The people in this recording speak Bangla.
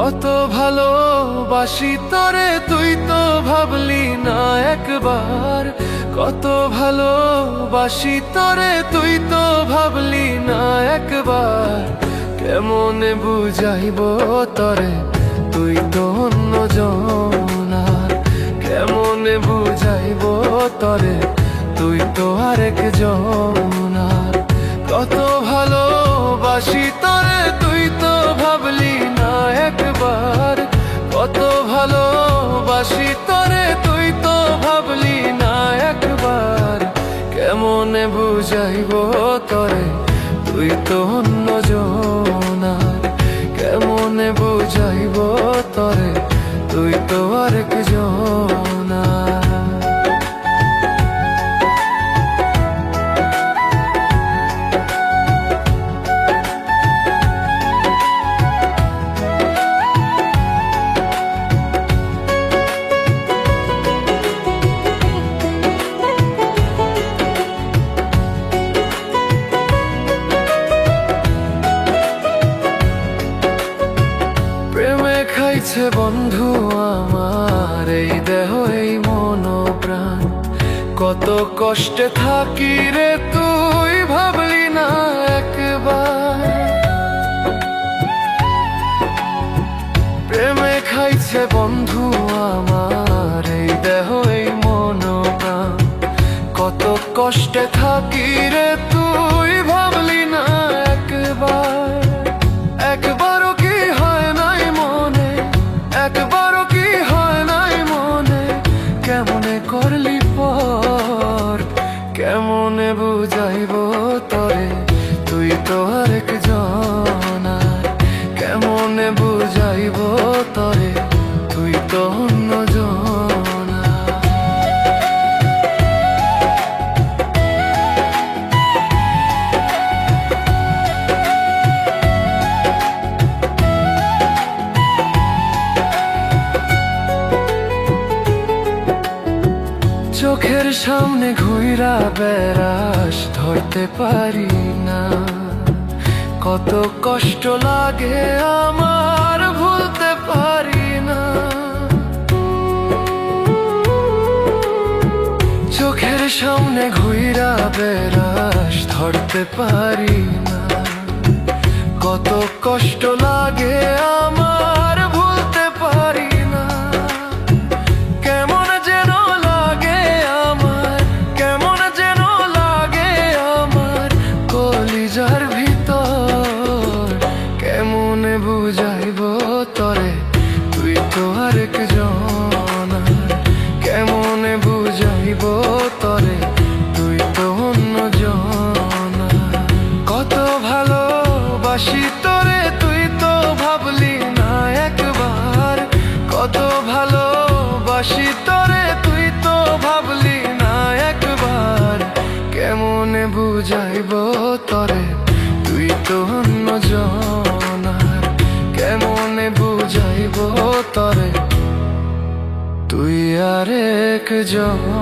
কত ভালোবাসি তরে তুই তো ভাবলি না একবার। কত ভালোবাসি তরে তুই তো ভাবলি না একবার। কেমনে বুঝাইব তরে তুই তো অন্যজনার। কেমনে বুঝাইব তরে তুই তো আরেকজনার। কত ভালোবাসি তরে তুই তো ভাবলি না একবার। কত ভালোবাসি তরে তুই তো ভাবলি না একবার। কেমনে বুঝাইব তরে তুই তো অন্যজনার। কেমনে বুঝাইব তরে তুই তো আরেকজনার। খাইছে বন্ধু আমার এই দেহ এই মন প্রাণ। কত কষ্টে থাকি রে তুই ভাবলি না একবার। প্রেমে খাইছে বন্ধু আমার এই দেহ এই মন প্রাণ। কত কষ্টে থাকি রে তুই ভাবলি না একবার। একবারও কি হয় নাই মনে, একবারও কি হয় নাই মনে। কেমনে করলি পর, কেমনে বুঝাইব তরে তুই তো আরেকজনার। কেমনে বুঝাইব তরে তুই তো অন্যজনার। চোখের সামনে ঘুইরা বেড়াস ধরতে পারি না। কত কষ্ট লাগে আমার ভুলতে পারি না। চোখের সামনে ঘুইরা বেড়াস ধরতে পারি না। কত কষ্ট লাগে আমার ভুলতে পারি না। কেমন যেন লাগে আমার, কেমন যেন লাগে আমার কলিজার ভিতর। কেমনে বুঝাইব তরে তুই তো আরেকজনার। কেমনে বুঝাইব তরে তুই তো অন্যজনার। কত ভালোবাসি তরে তুই তো ভাবলি না একবার। কত ভালোবাসি তরে তুই তো ভাবলি না একবার। কেমনে বুঝাইব তরে তুই তো অন্যজনার। কেমনে বুঝাইব তরে তুই আরেকজনার।